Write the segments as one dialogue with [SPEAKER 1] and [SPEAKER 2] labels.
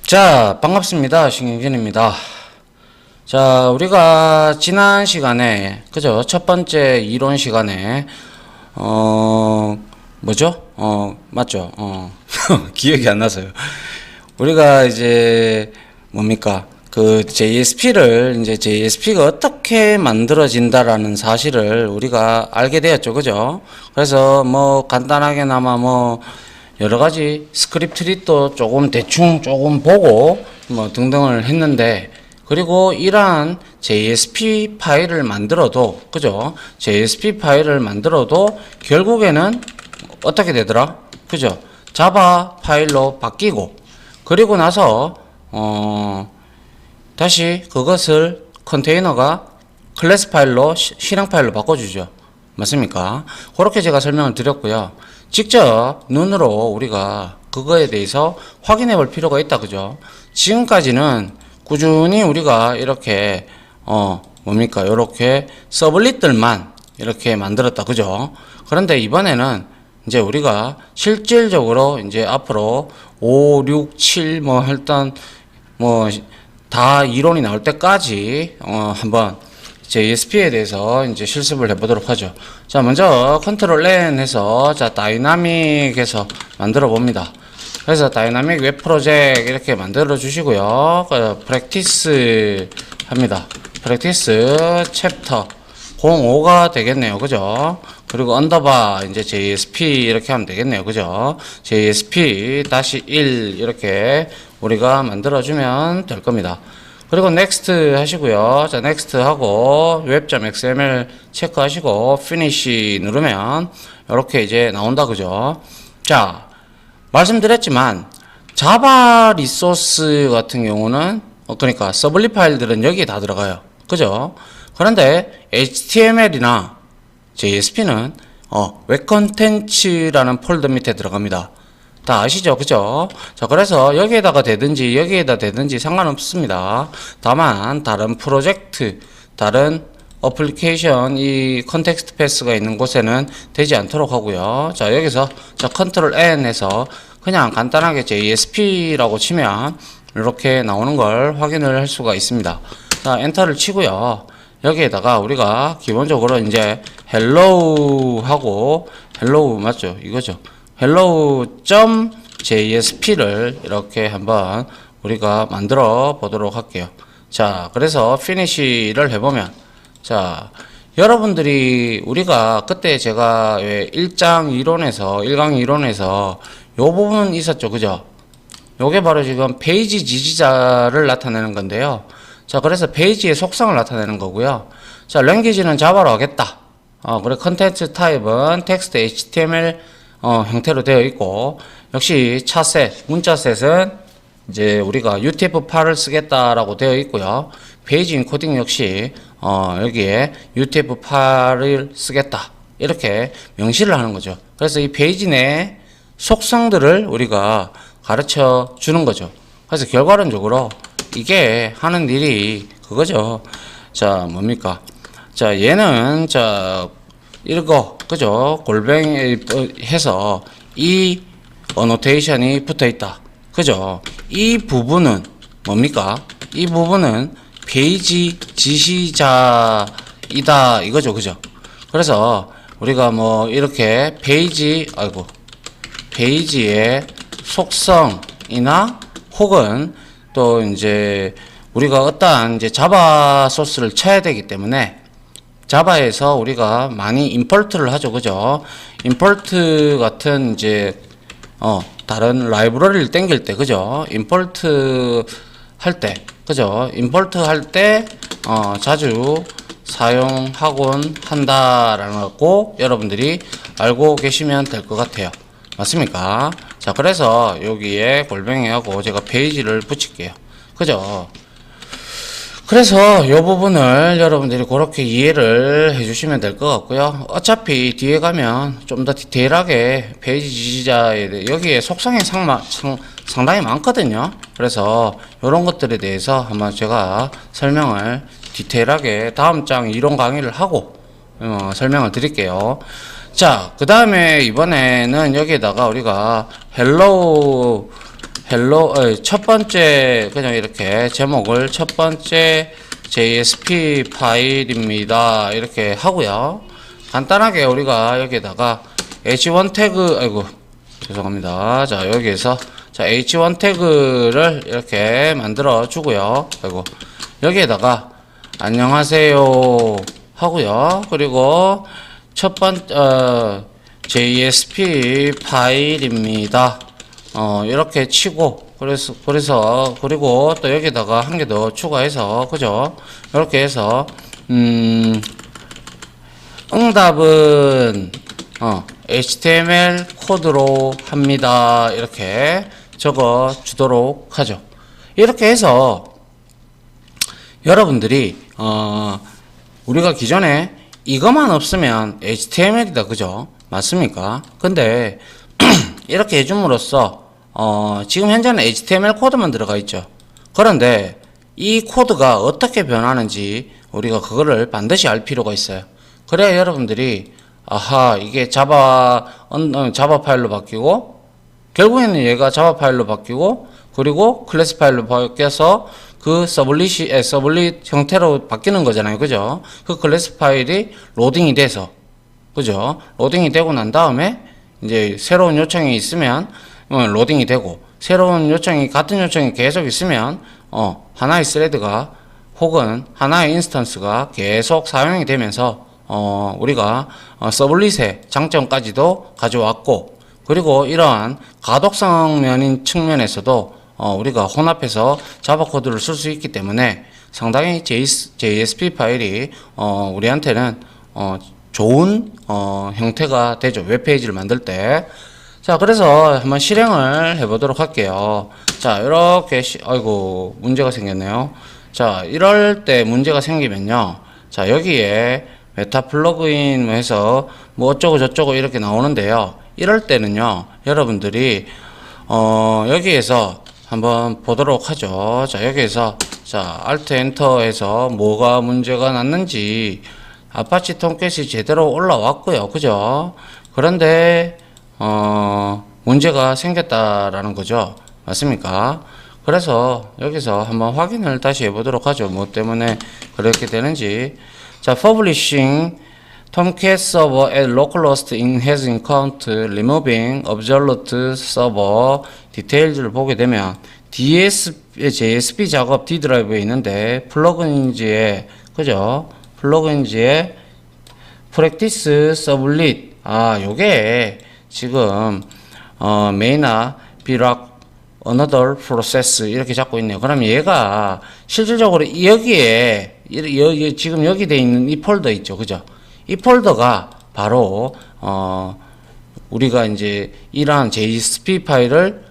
[SPEAKER 1] 자, 반갑습니다. 신경진입니다. 자, 우리가 지난 시간에, 그죠? 첫 번째 이론 시간에, 뭐죠? 맞죠? 기억이 안 나서요. 우리가 이제, 뭡니까? 그 JSP를, 이제 JSP가 어떻게 만들어진다라는 사실을 우리가 알게 되었죠. 그죠? 그래서 뭐, 간단하게나마 뭐, 여러 가지 스크립트 릿도 조금 대충 조금 보고 뭐 등등을 했는데, 그리고 이러한 JSP 파일을 만들어도, 그죠? JSP 파일을 만들어도 결국에는 어떻게 되더라? 그죠? 자바 파일로 바뀌고, 그리고 나서 다시 그것을 컨테이너가 클래스 파일로 실행 파일로 바꿔주죠. 맞습니까? 그렇게 제가 설명을 드렸고요. 직접 눈으로 우리가 그거에 대해서 확인해 볼 필요가 있다. 그죠? 지금까지는 꾸준히 우리가 이렇게 뭡니까? 이렇게 서블릿들만 이렇게 만들었다. 그죠? 그런데 이번에는 이제 우리가 실질적으로 이제 앞으로 5, 6, 7 뭐 일단 뭐 다 이론이 나올 때까지 한번 JSP에 대해서 이제 실습을 해보도록 하죠. 자, 먼저 컨트롤 N 해서 자 다이나믹에서 만들어 봅니다. 그래서 다이나믹 웹 프로젝트 이렇게 만들어 주시고요. 프랙티스 합니다. 프랙티스 챕터 05가 되겠네요. 그죠? 그리고 언더바 이제 JSP 이렇게 하면 되겠네요. 그죠? JSP 다시 1 이렇게 우리가 만들어 주면 될 겁니다. 그리고 넥스트 하시고요. 자, 넥스트 하고 web.xml 체크하시고 finish 누르면 이렇게 이제 나온다. 그죠? 자, 말씀드렸지만 자바 리소스 같은 경우는 그러니까 서블릿 파일들은 여기에 다 들어가요. 그죠? 그런데 HTML이나 JSP는 웹 컨텐츠라는 폴더 밑에 들어갑니다. 다 아시죠? 그죠? 자, 그래서 여기에다가 되든지 여기에다 되든지 상관없습니다. 다만 다른 프로젝트, 다른 어플리케이션 이 컨텍스트 패스가 있는 곳에는 되지 않도록 하고요. 자, 여기서 자 컨트롤 N 해서 그냥 간단하게 JSP라고 치면 이렇게 나오는 걸 확인을 할 수가 있습니다. 자, 엔터를 치고요. 여기에다가 우리가 기본적으로 이제 hello 하고 hello 맞죠? 이거죠. hello.jsp를 이렇게 한번 우리가 만들어 보도록 할게요. 자, 그래서 finish를 해보면, 자, 여러분들이 우리가 그때 제가 왜 1장 이론에서 1강 이론에서 요 부분 있었죠. 그죠? 요게 바로 지금 페이지 지지자를 나타내는 건데요. 자, 그래서 페이지의 속성을 나타내는 거고요. 자, 랭귀지는 자바로 하겠다. 그래, 컨텐츠 타입은 텍스트 HTML 형태로 되어 있고, 역시 차셋, 문자셋은 이제 우리가 UTF-8을 쓰겠다라고 되어 있고요. 페이지 인코딩 역시 여기에 UTF-8을 쓰겠다. 이렇게 명시를 하는 거죠. 그래서 이 페이지 내 속성들을 우리가 가르쳐 주는 거죠. 그래서 결과론적으로 이게 하는 일이 그거죠. 자, 뭡니까? 자, 얘는 자 이거 그죠? 골뱅이 해서 이 어노테이션이 붙어 있다. 그죠? 이 부분은 뭡니까? 이 부분은 페이지 지시자이다 이거죠. 그죠? 그래서 우리가 뭐 이렇게 페이지의 속성이나 혹은 또 이제 우리가 어떠한 이제 자바 소스를 쳐야 되기 때문에 자바에서 우리가 많이 임포트를 하죠. 그죠? 임포트 같은 이제 다른 라이브러리를 땡길 때 그죠? 임포트 할 때 그죠? 임포트 할 때 자주 사용하곤 한다라는 거 여러분들이 알고 계시면 될 것 같아요. 맞습니까? 자, 그래서 여기에 골뱅이하고 제가 페이지를 붙일게요. 그죠? 그래서 이 부분을 여러분들이 그렇게 이해를 해주시면 될 것 같고요. 어차피 뒤에 가면 좀 더 디테일하게 페이지 지지자에 대해 여기에 속성이 상당히 많거든요. 그래서 이런 것들에 대해서 한번 제가 설명을 디테일하게 다음 장 이론 강의를 하고 설명을 드릴게요. 자, 그 다음에 이번에는 여기에다가 우리가 hello 첫 번째 그냥 이렇게 제목을 첫 번째 JSP 파일입니다. 이렇게 하고요. 간단하게 우리가 여기에다가 H1 태그, 아이고, 죄송합니다. 자, 여기에서, 자, H1 태그를 이렇게 만들어 주고요. 아이고, 여기에다가, 안녕하세요. 하고요. 그리고, JSP 파일입니다. 이렇게 치고, 그리고 또 여기다가 한 개 더 추가해서, 그죠? 이렇게 해서, 응답은 HTML 코드로 합니다. 이렇게 적어 주도록 하죠. 이렇게 해서 여러분들이 우리가 기존에 이것만 없으면 HTML이다, 그죠? 맞습니까? 근데 이렇게 해줌으로써 지금 현재는 HTML 코드만 들어가 있죠. 그런데 이 코드가 어떻게 변하는지 우리가 그거를 반드시 알 필요가 있어요. 그래야 여러분들이 아하, 이게 자바 파일로 바뀌고, 결국에는 얘가 자바 파일로 바뀌고, 그리고 클래스 파일로 바뀌어서 그 서블릿 형태로 바뀌는 거잖아요. 그죠? 그 클래스 파일이 로딩이 돼서, 그죠? 로딩이 되고 난 다음에 이제 새로운 요청이 있으면 로딩이 되고, 같은 요청이 계속 있으면 하나의 스레드가 혹은 하나의 인스턴스가 계속 사용이 되면서 우리가 서블릿의 장점까지도 가져왔고, 그리고 이러한 가독성 면인 측면에서도 우리가 혼합해서 자바 코드를 쓸 수 있기 때문에 상당히 JSP 파일이 우리한테는 좋은 형태가 되죠. 웹페이지를 만들 때. 자, 그래서 한번 실행을 해보도록 할게요. 자, 이렇게 아이고, 문제가 생겼네요. 자, 이럴 때 문제가 생기면요. 자, 여기에 메타 플러그인 해서 뭐 어쩌고 저쩌고 이렇게 나오는데요. 이럴 때는요, 여러분들이 여기에서 한번 보도록 하죠. 자, 여기에서 자, Alt 엔터 해서 뭐가 문제가 났는지 아파치 톰캣이 제대로 올라왔고요. 그죠? 그런데 문제가 생겼다라는 거죠. 맞습니까? 그래서 여기서 한번 확인을 다시 해보도록 하죠. 뭐 때문에 그렇게 되는지. 자, publishing Tomcat server at localhost has encountered removing absolute server details를 보게 되면 JSP 작업 D 드라이브에 있는데 플러그인즈에, 그죠? 플러그인즈에 practice sublet, 요게 지금 main나 birak another process 이렇게 잡고 있네요. 그럼 얘가 실질적으로 여기에 지금 여기 돼 있는 이 폴더 있죠, 그죠? 이 폴더가 바로 우리가 이제 이러한 JSP 파일을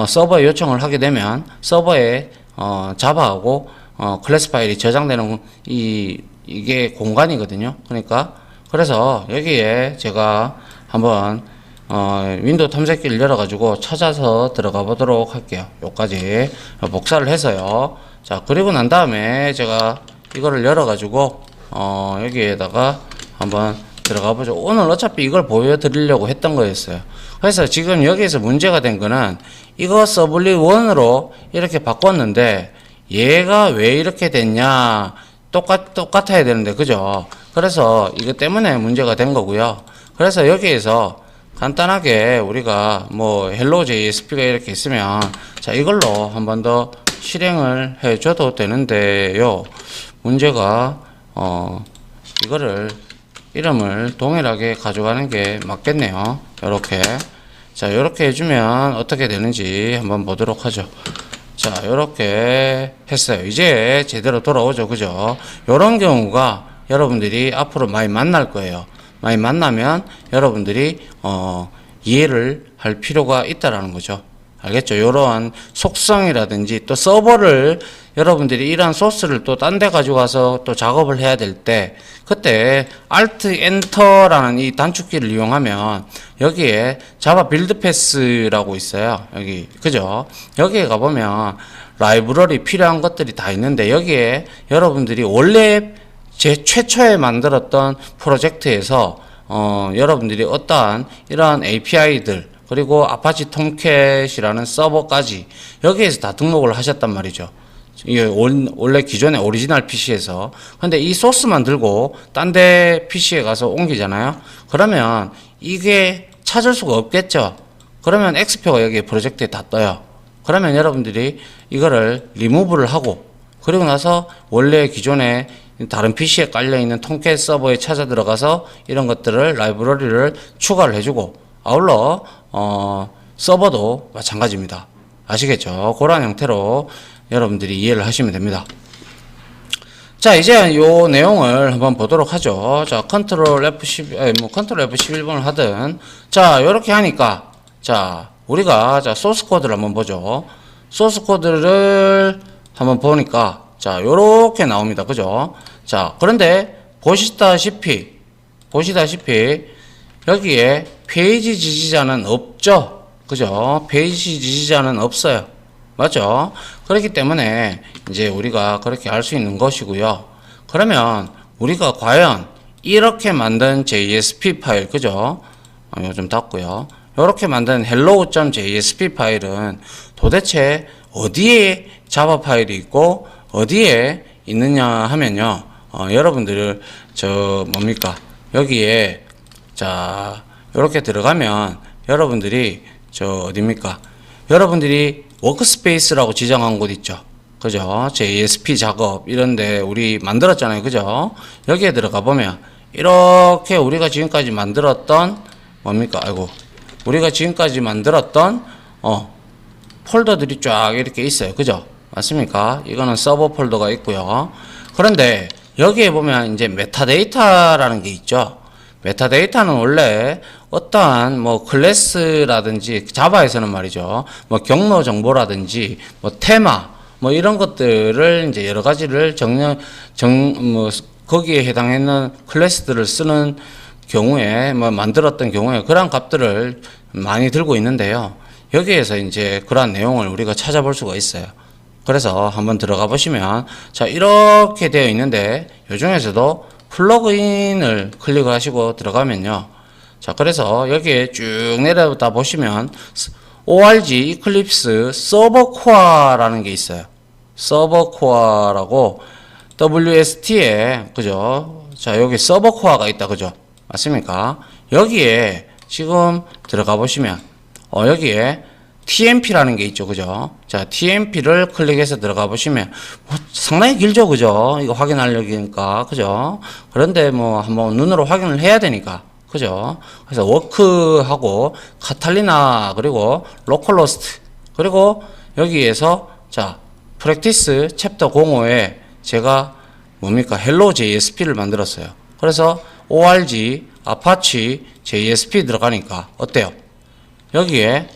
[SPEAKER 1] 서버에 요청을 하게 되면 서버에 자바하고 클래스 파일이 저장되는 이게 공간이거든요. 그러니까 그래서 여기에 제가 한번 윈도우 탐색기를 열어가지고 찾아서 들어가 보도록 할게요. 요까지 복사를 해서요. 자, 그리고 난 다음에 제가 이거를 열어가지고 여기에다가 한번 들어가 보죠. 오늘 어차피 이걸 보여드리려고 했던 거였어요. 그래서 지금 여기에서 문제가 된 거는 이거 서블릿 1으로 이렇게 바꿨는데 얘가 왜 이렇게 됐냐, 똑같아야 되는데, 그죠? 그래서 이것 때문에 문제가 된 거고요. 그래서 여기에서 간단하게 우리가 뭐 헬로 JSP가 이렇게 있으면 자, 이걸로 한 번 더 실행을 해 줘도 되는데요. 문제가 이거를 이름을 동일하게 가져가는 게 맞겠네요. 요렇게. 자, 요렇게 해주면 어떻게 되는지 한번 보도록 하죠. 자, 요렇게 했어요. 이제 제대로 돌아오죠. 그죠? 요런 경우가 여러분들이 앞으로 많이 만날 거예요. 많이 만나면 여러분들이 이해를 할 필요가 있다라는 거죠. 알겠죠? 이러한 속성이라든지 또 서버를 여러분들이 이러한 소스를 또 딴 데 가지고 가서 또 작업을 해야 될 때 그때 Alt Enter라는 이 단축키를 이용하면 여기에 자바 빌드 패스라고 있어요. 여기, 그죠? 여기에 가보면 라이브러리 필요한 것들이 다 있는데 여기에 여러분들이 원래 최초에 만들었던 프로젝트에서 여러분들이 어떠한 이러한 API들, 그리고 아파치 톰캣이라는 서버까지 여기에서 다 등록을 하셨단 말이죠. 이게 원래 기존의 오리지널 PC에서. 근데 이 소스만 들고 딴 데 PC에 가서 옮기잖아요. 그러면 이게 찾을 수가 없겠죠. 그러면 X표가 여기 프로젝트에 다 떠요. 그러면 여러분들이 이거를 리무브를 하고, 그리고 나서 원래 기존에 다른 PC에 깔려있는 톰캣 서버에 찾아 들어가서 이런 것들을 라이브러리를 추가를 해주고, 아울러 서버도 마찬가지입니다. 아시겠죠? 그런 형태로 여러분들이 이해를 하시면 됩니다. 자, 이제 요 내용을 한번 보도록 하죠. 자, 컨트롤 F11, 컨트롤 F11번을 하든, 자, 요렇게 하니까, 자, 우리가, 자, 소스 코드를 한번 보죠. 소스 코드를 한번 보니까, 자, 요렇게 나옵니다. 그죠? 자, 그런데, 보시다시피, 여기에 페이지 지지자는 없죠? 그죠? 페이지 지지자는 없어요. 맞죠? 그렇기 때문에 이제 우리가 그렇게 할 수 있는 것이고요. 그러면 우리가 과연 이렇게 만든 JSP 파일, 그죠? 이거 좀 닫고요. 이렇게 만든 hello.jsp 파일은 도대체 어디에 자바 파일이 있고 어디에 있느냐 하면요. 여러분들 뭡니까? 여기에 자, 이렇게 들어가면 여러분들이 어디입니까? 여러분들이 워크스페이스라고 지정한 곳 있죠. 그죠? JSP 작업 이런데 우리 만들었잖아요. 그죠? 여기에 들어가 보면 이렇게 우리가 지금까지 만들었던 뭡니까? 아이고. 우리가 지금까지 만들었던 폴더들이 쫙 이렇게 있어요. 그죠? 맞습니까? 이거는 서버 폴더가 있고요. 그런데 여기에 보면 이제 메타데이터라는 게 있죠. 메타데이터는 원래 어떠한 클래스라든지 자바에서는 말이죠. 경로 정보라든지 테마 이런 것들을 이제 여러 가지를 거기에 해당하는 클래스들을 쓰는 경우에 만들었던 경우에 그러한 값들을 많이 들고 있는데요. 여기에서 이제 그러한 내용을 우리가 찾아볼 수가 있어요. 그래서 한번 들어가 보시면 자, 이렇게 되어 있는데 이 중에서도 플러그인을 클릭을 하시고 들어가면요. 자, 그래서 여기에 쭉 내려다 보시면 org 이클립스 서버 코어라는 게 있어요. 서버 코어라고 WST에 그죠? 자, 여기 서버 코어가 있다. 그죠? 맞습니까? 여기에 지금 들어가 보시면 여기에 TMP라는 게 있죠. 그죠? 자, TMP를 클릭해서 들어가 보시면 상당히 길죠. 그죠? 이거 확인하려니까. 그죠? 그런데 한번 눈으로 확인을 해야 되니까. 그죠? 그래서 워크하고 카탈리나 그리고 로컬로스트 그리고 여기에서 자, 프랙티스 챕터 05에 제가 뭡니까? 헬로 JSP를 만들었어요. 그래서 org 아파치 JSP 들어가니까 어때요? 여기에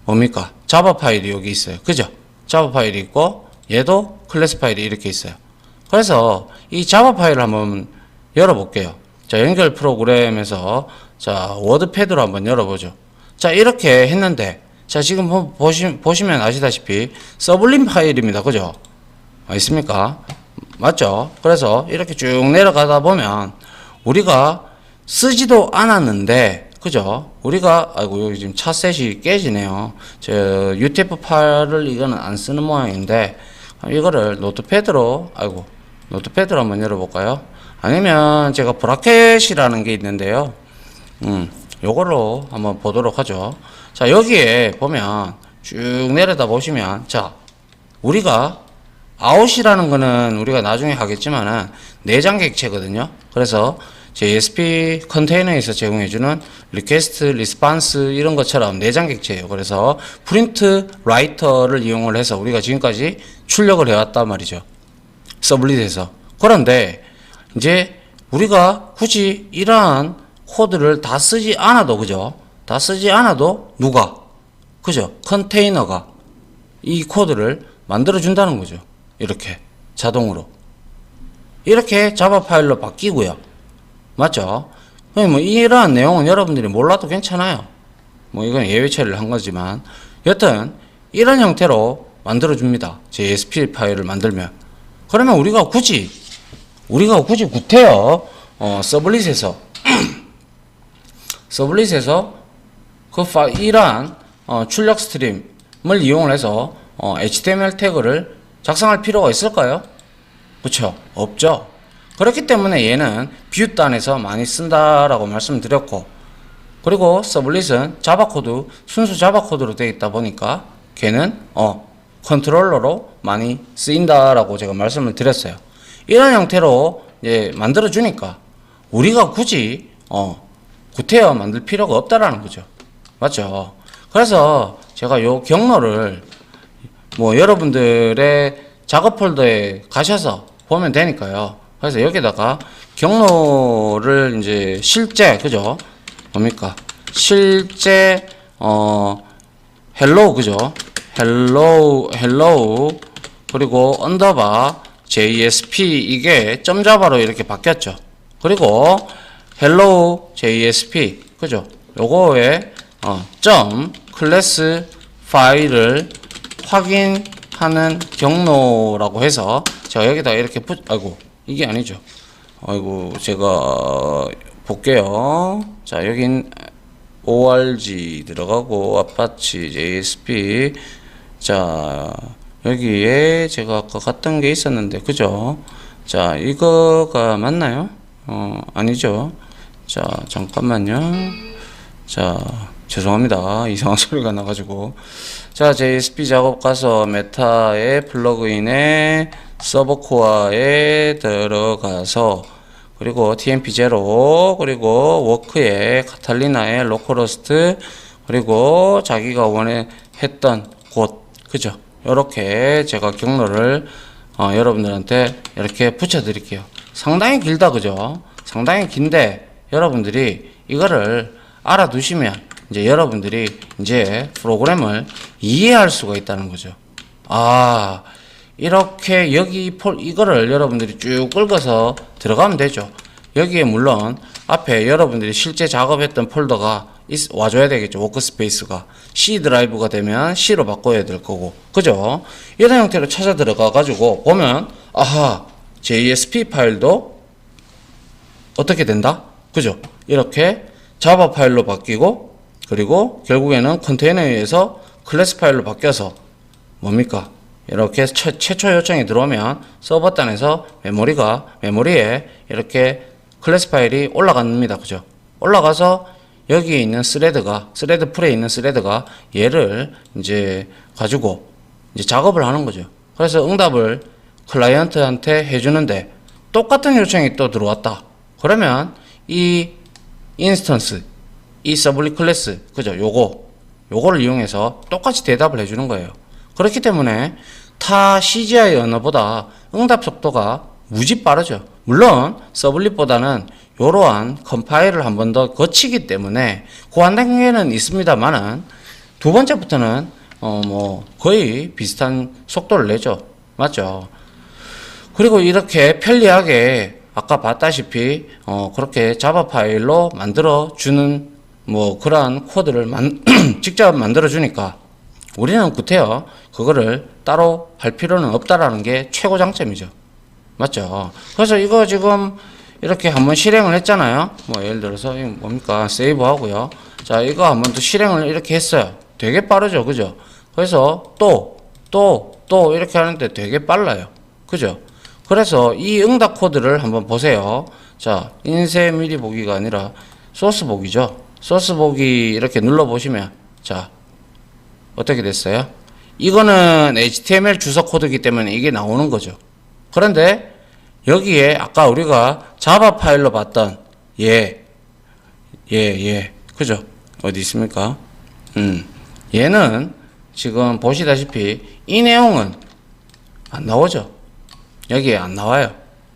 [SPEAKER 1] 뭡니까? 자바 파일이 여기 있어요. 그죠? 자바 파일이 있고 얘도 클래스 파일이 이렇게 있어요. 그래서 이 자바 파일을 한번 열어볼게요. 자, 연결 프로그램에서 자, 워드패드로 한번 열어보죠. 자, 이렇게 했는데 자, 지금 보시면 아시다시피 서블림 파일입니다. 그죠? 있습니까? 맞죠? 그래서 이렇게 쭉 내려가다 보면 우리가 쓰지도 않았는데 그죠? 우리가 아이고 여기 지금 차셋이 깨지네요. 저 UTF-8을 이거는 안 쓰는 모양인데 이거를 노트패드로 노트패드로 한번 열어볼까요? 아니면 제가 브라켓이라는 게 있는데요. 요걸로 한번 보도록 하죠. 자, 여기에 보면 쭉 내려다 보시면 자, 우리가 아웃이라는 거는 우리가 나중에 하겠지만은 내장 객체거든요. 그래서 JSP 컨테이너에서 제공해주는 리퀘스트, 리스판스 이런 것처럼 내장 객체예요. 그래서 프린트 라이터를 이용을 해서 우리가 지금까지 출력을 해왔단 말이죠. 서블릿에서. 그런데 이제 우리가 굳이 이러한 코드를 다 쓰지 않아도 그죠? 다 쓰지 않아도 누가? 그죠? 컨테이너가 이 코드를 만들어 준다는 거죠. 이렇게 자동으로. 이렇게 자바 파일로 바뀌고요. 맞죠? 이러한 내용은 여러분들이 몰라도 괜찮아요. 이건 예외 처리를 한 거지만 여튼 이런 형태로 만들어 줍니다. JSP 파일을 만들면. 그러면 우리가 굳이 서블릿에서 이러한 출력 스트림을 이용해서 HTML 태그를 작성할 필요가 있을까요? 그쵸? 없죠. 그렇기 때문에 얘는 뷰 단에서 많이 쓴다라고 말씀드렸고, 그리고 서블릿은 자바 코드, 순수 자바 코드로 되어 있다 보니까 걔는 컨트롤러로 많이 쓰인다라고 제가 말씀을 드렸어요. 이런 형태로 이제 만들어 주니까 우리가 굳이 구태여 만들 필요가 없다라는 거죠. 맞죠? 그래서 제가 요 경로를 뭐 여러분들의 작업 폴더에 가셔서 보면 되니까요. 그래서 여기다가 경로를 이제 실제, 그죠? 뭡니까? 실제 헬로우, 그죠? 헬로우 그리고 언더바 JSP, 이게 점자바로 이렇게 바뀌었죠. 그리고 헬로우 JSP, 그죠? 요거에 점 클래스 파일을 확인하는 경로라고 해서 제가 여기다 이렇게 아이고, 이게 아니죠. 아이고, 제가 볼게요. 자, 여긴 org 들어가고 아파치 JSP. 자, 여기에 제가 아까 갔던 게 있었는데, 그죠? 자, 이거가 맞나요? 아니죠. 자, 잠깐만요. 자, 죄송합니다. 이상한 소리가 나가지고. 자, JSP 작업 가서 메타의 플러그인에 서버코어에 들어가서, 그리고 TMP0, 그리고 워크에 카탈리나의 로컬호스트, 그리고 자기가 했던 곳, 그죠? 요렇게 제가 경로를 여러분들한테 이렇게 붙여 드릴게요. 상당히 길다, 그죠? 상당히 긴데 여러분들이 이거를 알아두시면 이제 여러분들이 이제 프로그램을 이해할 수가 있다는 거죠. 아, 이렇게 이거를 여러분들이 쭉 긁어서 들어가면 되죠. 여기에 물론 앞에 여러분들이 실제 작업했던 폴더가 와줘야 되겠죠. 워크스페이스가 C 드라이브가 되면 C로 바꿔야 될 거고, 그죠? 이런 형태로 찾아 들어가 가지고 보면, 아하, JSP 파일도 어떻게 된다? 그죠? 이렇게 자바 파일로 바뀌고, 그리고 결국에는 컨테이너에서 클래스 파일로 바뀌어서 뭡니까? 이렇게 최초 요청이 들어오면 서버 단에서 메모리에 이렇게 클래스 파일이 올라갑니다. 그죠? 올라가서 여기에 있는 스레드 풀에 있는 스레드가 얘를 이제 가지고 이제 작업을 하는 거죠. 그래서 응답을 클라이언트한테 해주는데 똑같은 요청이 또 들어왔다. 그러면 이 인스턴스, 이 서블릿 클래스, 그죠? 요거를 이용해서 똑같이 대답을 해주는 거예요. 그렇기 때문에 타 CGI 언어보다 응답 속도가 무지 빠르죠. 물론 서블릿보다는 이러한 컴파일을 한 번 더 거치기 때문에 그 단계는 있습니다만은 두 번째부터는 뭐 거의 비슷한 속도를 내죠. 맞죠? 그리고 이렇게 편리하게 아까 봤다시피 그렇게 자바 파일로 만들어 주는 뭐 그러한 코드를 직접 만들어 주니까 우리는 구태여 그거를 따로 할 필요는 없다라는 게 최고 장점이죠. 맞죠? 그래서 이거 지금 이렇게 한번 실행을 했잖아요. 뭐 예를 들어서 이거 뭡니까? 세이브 하고요. 자, 이거 한번 또 실행을 이렇게 했어요. 되게 빠르죠. 그죠? 그래서 또 이렇게 하는데 되게 빨라요. 그죠? 그래서 이 응답 코드를 한번 보세요. 자, 인쇄 미리 보기가 아니라 소스 보기죠. 소스 보기 이렇게 눌러 보시면, 자, 어떻게 됐어요? 이거는 HTML 주소 코드이기 때문에 이게 나오는 거죠. 그런데 여기에 아까 우리가 자바 파일로 봤던 그죠? 어디 있습니까? 얘는 지금 보시다시피 이 내용은 안 나오죠. 여기에 안 나와요.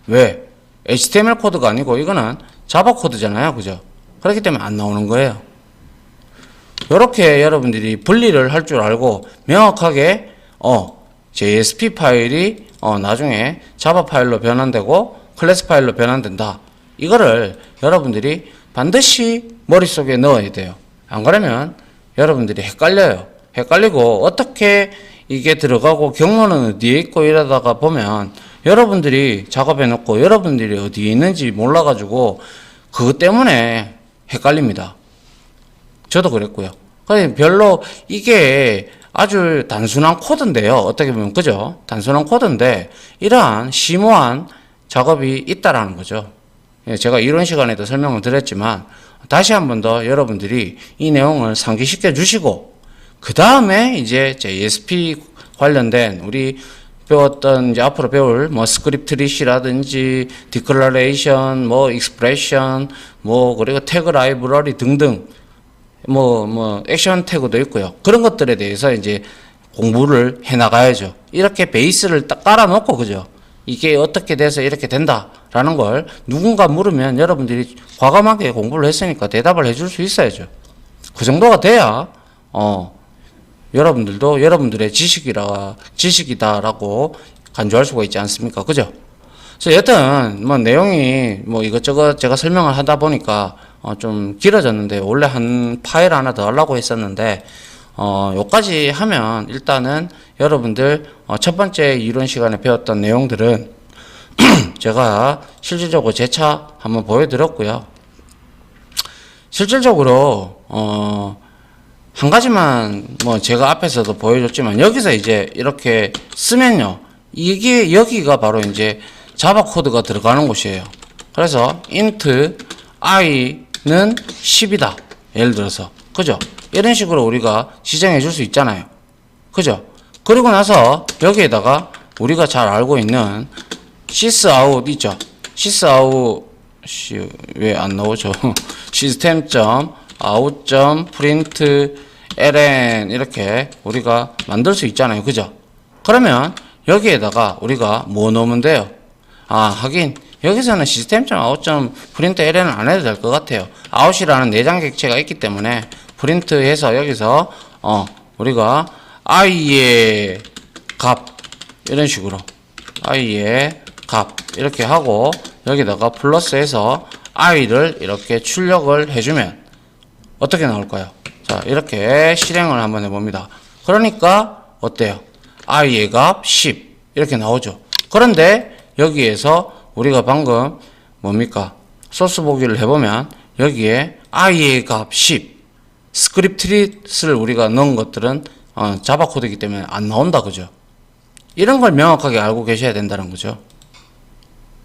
[SPEAKER 1] 왜? HTML 코드가 아니고 이거는 자바 코드잖아요. 그죠? 그렇기 때문에 안 나오는 거예요. 이렇게 여러분들이 분리를 할 줄 알고 명확하게 JSP 파일이 나중에 자바 파일로 변환되고 클래스 파일로 변환된다. 이거를 여러분들이 반드시 머릿속에 넣어야 돼요. 안 그러면 여러분들이 헷갈려요. 헷갈리고 어떻게 이게 들어가고 경로는 어디에 있고 이러다가 보면 여러분들이 작업해 놓고 여러분들이 어디에 있는지 몰라가지고 그것 때문에 헷갈립니다. 저도 그랬고요. 그러니까 별로 이게 아주 단순한 코드인데요. 어떻게 보면 그죠? 단순한 코드인데 이러한 심오한 작업이 있다라는 거죠. 예, 제가 이론 시간에도 설명을 드렸지만 다시 한 번 더 여러분들이 이 내용을 상기시켜 주시고 그 다음에 이제 JSP 관련된 우리 배웠던 이제 앞으로 배울 뭐 스크립트 리시라든지 디클러레이션, 뭐 익스프레션, 뭐 그리고 태그 라이브러리 등등 뭐 액션 태그도 있고요. 그런 것들에 대해서 이제 공부를 해 나가야죠. 이렇게 베이스를 딱 깔아놓고 그죠? 이게 어떻게 돼서 이렇게 된다라는 걸 누군가 물으면 여러분들이 과감하게 공부를 했으니까 대답을 해줄 수 있어야죠. 그 정도가 돼야 여러분들도 여러분들의 지식이다라고 간주할 수가 있지 않습니까? 그죠? 그래서 여튼 뭐 내용이 뭐 이것저것 제가 설명을 하다 보니까 좀 길어졌는데 원래 한 파일 하나 더 하려고 했었는데 요까지 하면 일단은 여러분들 첫 번째 이론 시간에 배웠던 내용들은 제가 실질적으로 재차 한번 보여드렸고요. 실질적으로 한 가지만 뭐 제가 앞에서도 보여줬지만 여기서 이제 이렇게 쓰면요. 이게 여기가 바로 이제 자바 코드가 들어가는 곳이에요. 그래서 int i는 10이다. 예를 들어서. 그죠? 이런 식으로 우리가 지정해 줄 수 있잖아요. 그죠? 그리고 나서 여기에다가 우리가 잘 알고 있는 sysout 있죠? sysout 왜 안 나오죠? system.out.println 이렇게 우리가 만들 수 있잖아요. 그죠? 그러면 여기에다가 우리가 뭐 넣으면 돼요? 하긴 여기서는 system.out.println은 안 해도 될 것 같아요. out이라는 내장 객체가 있기 때문에 프린트해서 여기서 우리가 i의 값 이런 식으로 i의 값 이렇게 하고 여기다가 플러스해서 i를 이렇게 출력을 해주면 어떻게 나올까요? 자, 이렇게 실행을 한번 해봅니다. 그러니까 어때요? i의 값 10 이렇게 나오죠. 그런데 여기에서 우리가 방금 뭡니까? 소스 보기를 해보면 여기에 i의 값 10 스크립트릿을 우리가 넣은 것들은 자바 코드이기 때문에 안 나온다. 그죠? 이런 걸 명확하게 알고 계셔야 된다는 거죠.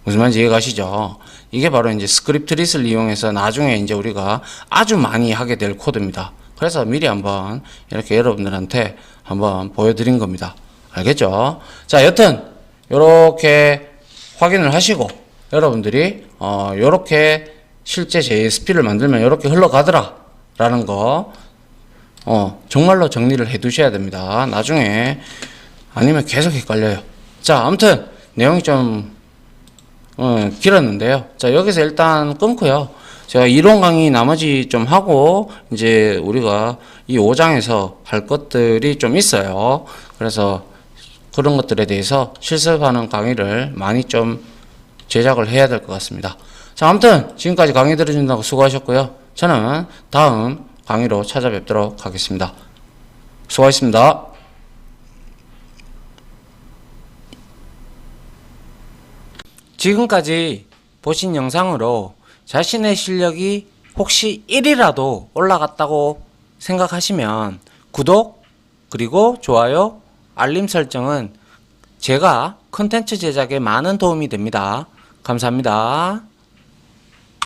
[SPEAKER 1] 무슨 말인지 이해가시죠? 이게 바로 이제 스크립트릿을 이용해서 나중에 이제 우리가 아주 많이 하게 될 코드입니다. 그래서 미리 한번 이렇게 여러분들한테 한번 보여드린 겁니다. 알겠죠? 자, 여튼 요렇게 확인을 하시고 여러분들이 요렇게 실제 JSP를 만들면 요렇게 흘러가더라 라는 거 정말로 정리를 해 두셔야 됩니다. 나중에 아니면 계속 헷갈려요. 자, 아무튼 내용이 좀 길었는데요. 자, 여기서 일단 끊고요. 제가 이론 강의 나머지 좀 하고 이제 우리가 이 5장에서 할 것들이 좀 있어요. 그래서 그런 것들에 대해서 실습하는 강의를 많이 좀 제작을 해야 될 것 같습니다. 자, 아무튼 지금까지 강의 들어준다고 수고하셨고요. 저는 다음 강의로 찾아뵙도록 하겠습니다. 수고하셨습니다. 지금까지 보신 영상으로 자신의 실력이 혹시 1이라도 올라갔다고 생각하시면 구독 그리고 좋아요 알림 설정은 제가 컨텐츠 제작에 많은 도움이 됩니다. 감사합니다.